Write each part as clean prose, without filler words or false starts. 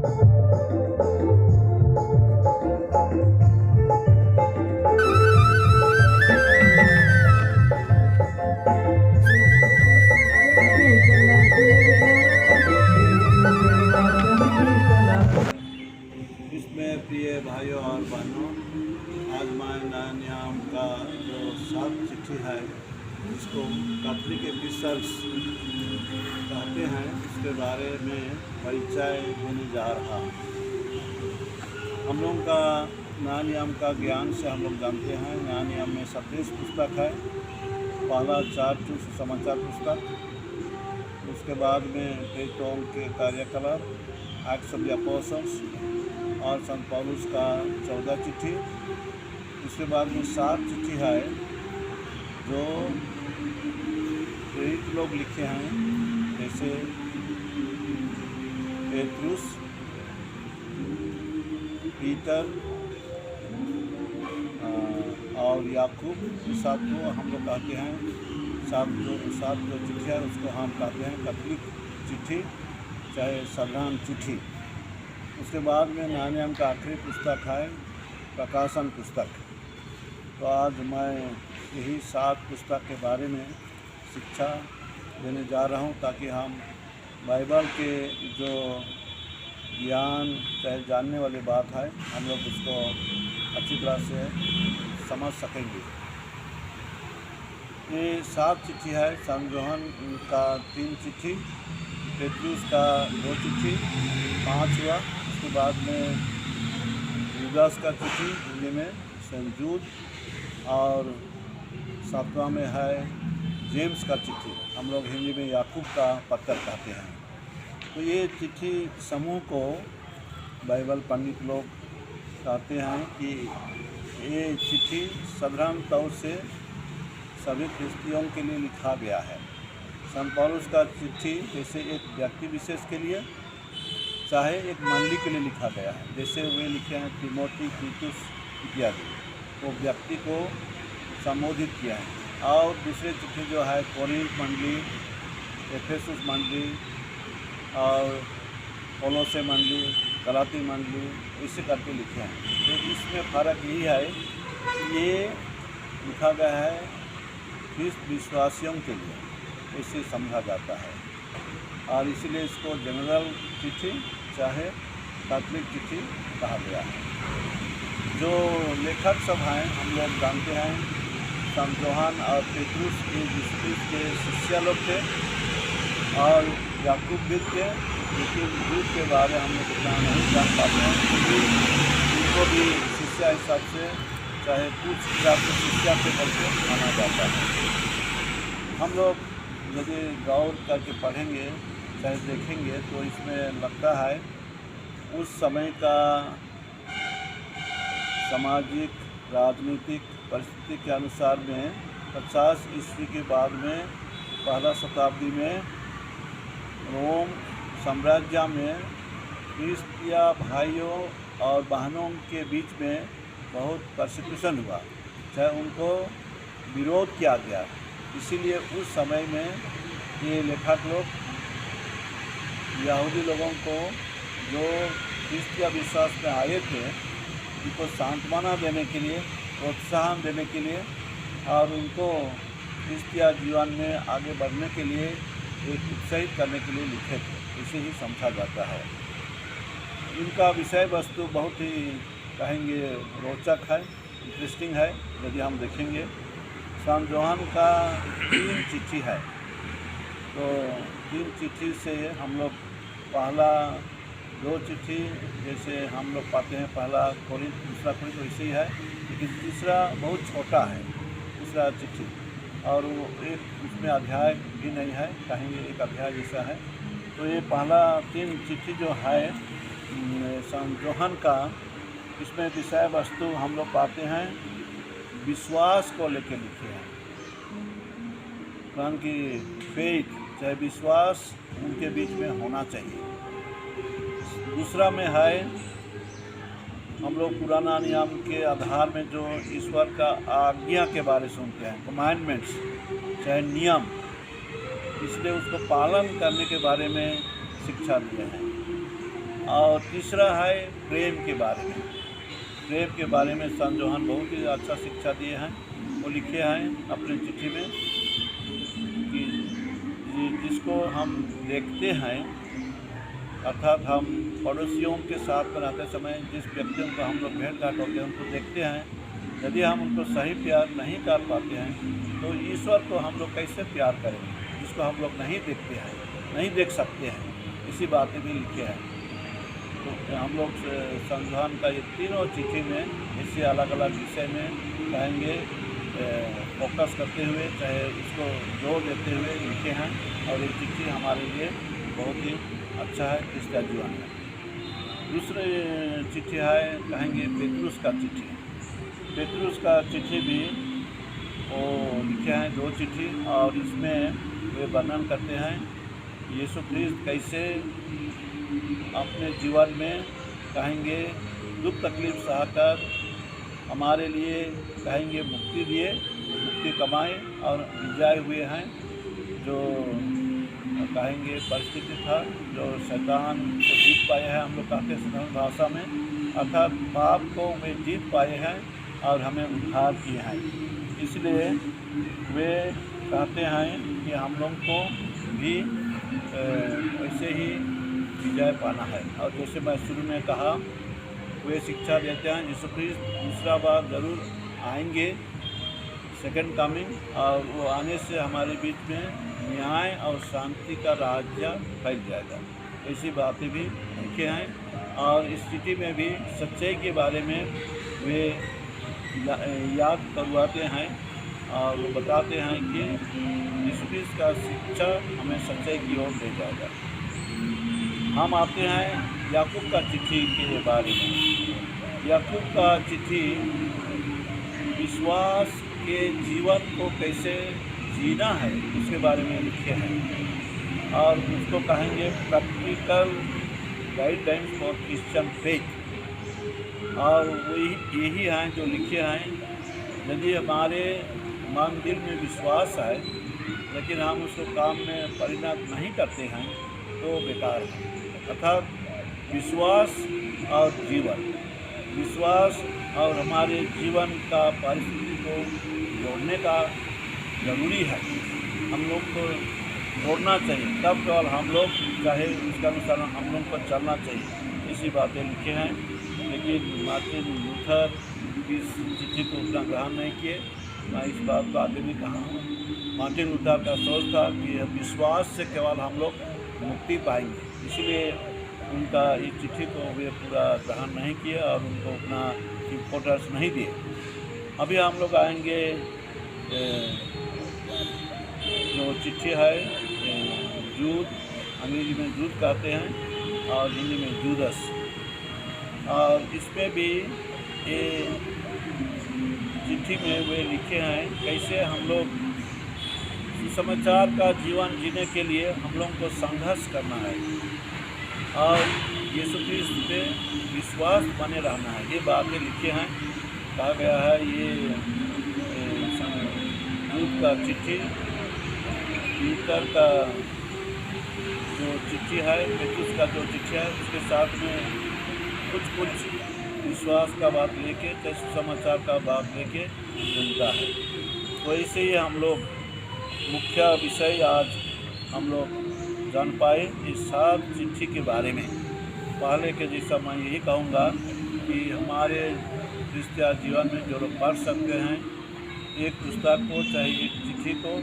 इसमें प्रिय भाइयों और बहनों, आज मैं नया नियम का जो 7 चिट्ठी है जिसको कैथोलिक एपिसल्स कहते हैं, इसके बारे में परिचय देने जा रहा हूँ। हम लोग का नया नियम का ज्ञान से हम लोग जानते हैं, नया नियम में 27 पुस्तक है। पहला 4 सुसमाचार पुस्तक, उसके बाद में प्रेरितों के कार्यकलाप, एक्ट्स ऑफ द अपोस्टल्स और संत पौलुस का 14 चिट्ठी। उसके बाद में 7 चिट्ठी है जो प्रेरित लोग लिखे हैं, जैसे पेट्रुस, पीटर और याकूब। 7 को हम लोग कहते हैं, 7 जो चिट्ठी है उसको हम कहते हैं कैथोलिक चिट्ठी, चाहे साधारण चिट्ठी। उसके बाद में नया नियम का आखिरी पुस्तक है प्रकाशन पुस्तक। तो आज मैं यही 7 पुस्तक के बारे में शिक्षा देने जा रहा हूं, ताकि हम बाइबल के जो ज्ञान चाहे जानने वाली बात है हम लोग उसको अच्छी तरह से समझ सकेंगे। ये 7 चिट्ठी है। संत यूहन्ना का 3 चिट्ठी, पेट्रुस का 2 चिट्ठी, 5 हुआ। उसके बाद में यूदास का चिट्ठी, हिंदी में सेंट जूड, और 7वां में है जेम्स का चिट्ठी, हम लोग हिंदी में याकूब का पत्र कहते हैं। तो ये चिट्ठी समूह को बाइबल पंडित लोग कहते हैं कि ये चिट्ठी साधारण तौर से सभी क्रिस्तियों के लिए लिखा गया है। संत पौलुस का चिट्ठी जैसे एक व्यक्ति विशेष के लिए, चाहे एक मंडली के लिए लिखा गया है। जैसे वे लिखे हैं तिमोथी, तीतुस इत्यादि, वो व्यक्ति को संबोधित किया है। और दूसरे चिट्ठी जो है कोरिन्थ मंडली, एफेसुस मंडली और कोलोसे मंडली, गलाती मंडली, इसे करके लिखे हैं। तो इसमें फ़र्क यही है कि ये लिखा गया है ख्रिस्त विश्वासियों के लिए, इसे समझा जाता है, और इसीलिए इसको जनरल चिट्ठी चाहे कैथोलिक चिट्ठी कहा गया है। जो लेखक सब हैं हम लोग जानते हैं, संत यूहन्ना और पेट्रुस के शिष्य लोग थे, और याकूब भी थे, लेकिन दूध के बारे हम लोग इतना नहीं जान पाते हैं, क्योंकि उनको भी शिष्य हिसाब से चाहे कुछ हिसाब से शिष्य के करके माना जाता है। हम लोग यदि गौर करके पढ़ेंगे चाहे देखेंगे तो इसमें लगता है उस समय का सामाजिक राजनीतिक परिस्थिति के अनुसार में 50 ईस्वी के बाद में पहला शताब्दी में रोम साम्राज्य में क्रिस्तिया भाइयों और बहनों के बीच में बहुत परसिक्यूशन हुआ, चाहे उनको विरोध किया गया। इसीलिए उस समय में ये लेखक लोग यहूदी लोगों को जो क्रिस्तिया विश्वास में आए थे उनको सांत्वना देने के लिए, प्रोत्साहन देने के लिए और उनको क्रिस्तिया जीवन में आगे बढ़ने के लिए एक उत्साहित करने के लिए लिखे थे, इसे ही समझा जाता है। इनका विषय वस्तु बहुत ही कहेंगे रोचक है, इंटरेस्टिंग है। यदि हम देखेंगे संत यूहन्ना का 3 चिट्ठी है, तो 3 चिट्ठी से हम लोग पहला 2 चिट्ठी जैसे हम लोग पाते हैं, पहला कोरिन्थ, दूसरा कोरिन्थ वैसे ही है, लेकिन तीसरा बहुत छोटा है, तीसरा चिट्ठी, और वो एक उसमें अध्याय भी नहीं है, कहेंगे एक अध्याय जैसा है। तो ये पहला 3 चिट्ठी जो है संत यूहन्ना का, इसमें विषय वस्तु हम लोग पाते हैं विश्वास को लेकर लिखे हैं, कारण कि फेथ चाहे विश्वास उनके बीच में होना चाहिए। दूसरा में है हम लोग पुराना नियम के आधार में जो ईश्वर का आज्ञा के बारे सुनते हैं, कमांडमेंट्स चाहे नियम, इसलिए उसको पालन करने के बारे में शिक्षा दिए हैं। और तीसरा है प्रेम के बारे में। प्रेम के बारे में सान जोहान बहुत ही अच्छा शिक्षा दिए हैं। वो लिखे हैं अपने चिट्ठी में कि जिसको हम देखते हैं, अर्थात हम पड़ोसियों के साथ में रहते समय जिस व्यक्तियों को हम लोग भेंट घाट होते हैं उनको देखते हैं, यदि हम उनको सही प्यार नहीं कर पाते हैं तो ईश्वर को हम लोग कैसे प्यार करेंगे, जिसको हम लोग नहीं देखते हैं, नहीं देख सकते हैं। इसी बातें भी लिखे हैं। तो हम लोग सान जोहान का ये तीनों चिट्ठी में इससे अलग अलग विषय में कहेंगे फोकस करते हुए, चाहे इसको जोर देते हुए लिखे हैं। और ये चिट्ठी हमारे लिए बहुत ही अच्छा है क्रिस्टियन जीवन में। दूसरे चिट्ठी है कहेंगे पेतरुस का चिट्ठी। पेतरुस का चिट्ठी भी वो लिखे हैं 2 चिट्ठी, और इसमें वे वर्णन करते हैं यीशु ख्रिस्त कैसे अपने जीवन में कहेंगे दुख तकलीफ सहकर हमारे लिए कहेंगे मुक्ति दिए, मुक्ति कमाए और विजय हुए हैं। जो कहेंगे परिस्थिति था, जो शैतान को जीत पाए हैं, हम लोग कहते हैं साधारण भाषा में, अर्थात पाप को वे जीत पाए हैं और हमें उद्धार किए हैं। इसलिए वे कहते हैं कि हम लोग को भी वैसे ही विजय पाना है। और जैसे मैं शुरू में कहा, वे शिक्षा देते हैं यीशु ख्रिस्त दूसरा बार ज़रूर आएंगे, सेकंड कमिंग, और वो आने से हमारे बीच में न्याय और शांति का राज्य फैल जाएगा। ऐसी बातें भी लिखे हैं। और इस चिट्ठी में भी सच्चाई के बारे में वे याद करवाते हैं और वो बताते हैं कि यीशु ख्रिस्त का शिक्षा हमें सच्चाई की ओर ले जाएगा। हम आते हैं याकूब का चिट्ठी के बारे में। याकूब का चिट्ठी विश्वास के जीवन को कैसे जीना है उसके बारे में लिखे हैं, और उसको कहेंगे practical guidelines for Christian faith. और वही यही हैं जो लिखे हैं, यदि हमारे मन दिल में विश्वास है लेकिन हम उसको काम में परिणत नहीं करते हैं तो बेकार है। अर्थात विश्वास और जीवन, विश्वास और हमारे जीवन का परिस्थिति को जोड़ने का ज़रूरी है। हम लोग को जोड़ना चाहिए, तब केवल हम लोग चाहे उसका अनुसार हम लोग को चलना चाहिए। इसी बातें लिखे हैं। लेकिन मार्टिन लूथर इस चिट्ठी को उतना ग्रहण नहीं किए। मैं इस बात को आगे भी कहा हूँ। मार्टिन लूथर का सोच था कि विश्वास से केवल हम लोग मुक्ति पाएंगे, इसलिए उनका इस चिट्ठी को वे पूरा ग्रहण नहीं किया और उनको उतना इम्पोर्टेंस नहीं दिए। अभी हम लोग आएंगे जो चिट्ठी है जूद, अंग्रेजी में जूद कहते हैं और हिंदी में जूदस। और इसमें भी ये चिट्ठी में वे लिखे हैं कैसे हम लोग सुसमाचार का जीवन जीने के लिए हम लोगों को संघर्ष करना है और यीशु ख्रिस्त पे विश्वास बने रहना है। ये बातें लिखे हैं। कहा गया है ये दूध का चिट्ठी, पीतर का जो चिट्ठी है, पेतरुस का जो चिट्ठी है, उसके साथ में कुछ विश्वास का बात लेके, सुसमाचार का बात लेके मिलता है। तो ऐसे ही हम लोग मुख्य विषय आज हम लोग जान पाए इस 7 चिट्ठी के बारे में। पहले के जैसा मैं यही कहूँगा कि हमारे क्रिस्टियन जीवन में जो लोग पढ़ सकते हैं, एक पुस्तक को चाहे एक चिट्ठी को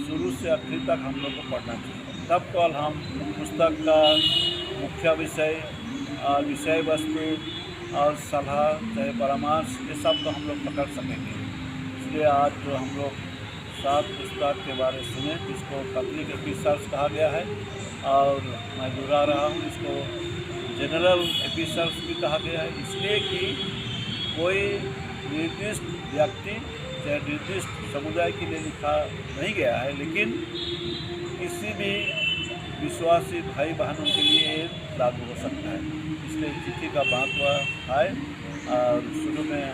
शुरू से आखिर तक हम लोग को पढ़ना चाहिए। तब कल हम पुस्तक का मुख्य विषय और विषय वस्तु और सलाह चाहे परामर्श ये सब को हम लोग पकड़ सकेंगे। इसलिए आज जो हम लोग 7 पुस्तक के बारे में सुने, जिसको कैथोलिक एपिसल्स कहा गया है और मैं दोहरा रहा हूँ, इसको जनरल एपिसल्स भी कहा गया है, इसलिए कि कोई निर्दिष्ट व्यक्ति चाहे निर्दिष्ट समुदाय के लिए लिखा नहीं गया है, लेकिन किसी भी विश्वासी भाई बहनों के लिए लागू हो सकता है। इसलिए चिट्ठी का महत्व है और शुरू में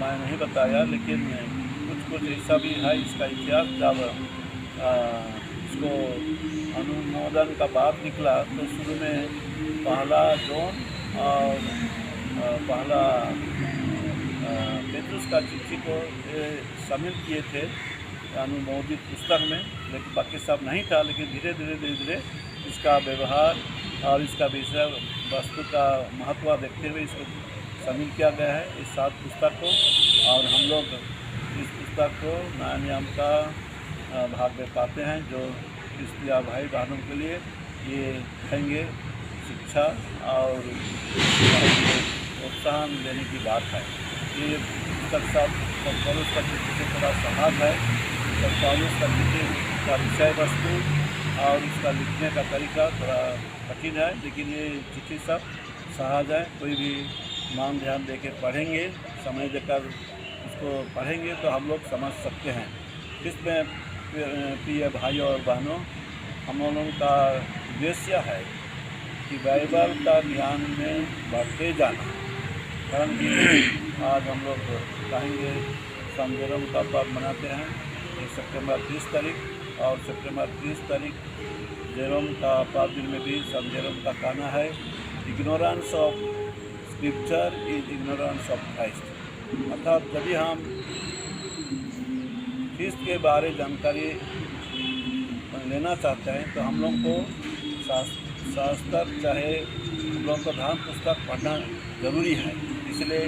मैं नहीं बताया, लेकिन कुछ ऐसा भी है इसका इतिहास। जब इसको अनुमोदन का बात निकला तो शुरू में पहला जॉन और पहला पेट्रुस का चिट्ठी को शामिल किए थे अनुमोदित पुस्तक में, लेकिन बाकी सब नहीं था। लेकिन धीरे धीरे इसका व्यवहार और इसका विषय वस्तु का महत्व देखते हुए इसको शामिल किया गया है इस 7 पुस्तक को। और हम लोग इस पुस्तक को नया नियम का भाग में पाते हैं, जो क्रिस्तीय भाई बहनों के लिए ये कहेंगे शिक्षा और प्रोत्साहन देने की बात है। ये पुस्तक सब पौलुस का चिट्ठी से थोड़ा सहज है। पौलुस का चिट्ठी का विषय वस्तु और इसका लिखने का तरीका थोड़ा कठिन है, लेकिन ये चिट्ठी सब सहज है। कोई भी मान ध्यान दे के पढ़ेंगे, समय देकर इसको पढ़ेंगे तो हम लोग समझ सकते हैं। इसमें प्रिय भाइयों और बहनों, हम लोगों का उद्देश्य है कि बाइबल का ज्ञान में बढ़ते जाना। कारण कि आज हम लोग कहेंगे संत जेरोम का पर्व मनाते हैं, ये सितंबर 30 तारीख, और सितंबर 30 तारीख जेरोम का पर्व दिन में भी संत जेरोम का कहना है, ignorance of scripture is ignorance of Christ. अर्थात यदि हम ख्रिस्त के बारे जानकारी लेना चाहते हैं तो हम लोग को शास्त्र चाहे हम लोग को धर्म पुस्तक पढ़ना ज़रूरी है। इसलिए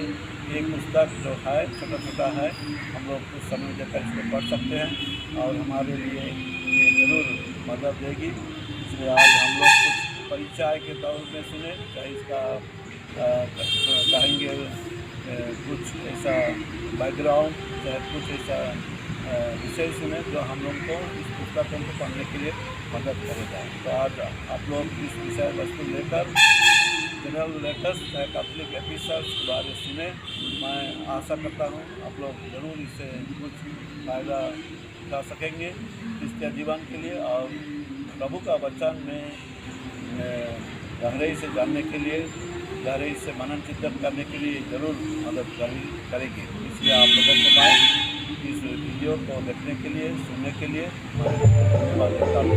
एक पुस्तक जो है छोटा है, हम लोग कुछ समय देकर इसको पढ़ सकते हैं और हमारे लिए ये ज़रूर मदद देगी। इसलिए आज हम लोग कुछ परिचय के तौर में सुने, चाहे इसका कहेंगे कुछ ऐसा बैकग्राउंड, चाहे कुछ ऐसा विषय सुने जो हम लोग को इस पुस्तकों को पढ़ने के लिए मदद करेगा। तो आज आप लोग इस विषय वस्तु लेकर जनरल लेटर्स चाहे कैथोलिक एपिसोड्स के बारे सुने। मैं आशा करता हूँ आप लोग ज़रूर इससे कुछ फ़ायदा उठा सकेंगे क्रिस्तीय जीवन के लिए, और प्रभु का वचन में गहराई से जानने के लिए, गहराई से मनन चिंतन करने के लिए ज़रूर मदद करेगी। इसलिए आप लोगों को मैं इस वीडियो को देखने के लिए, सुनने के लिए धन्यवाद देता हूँ।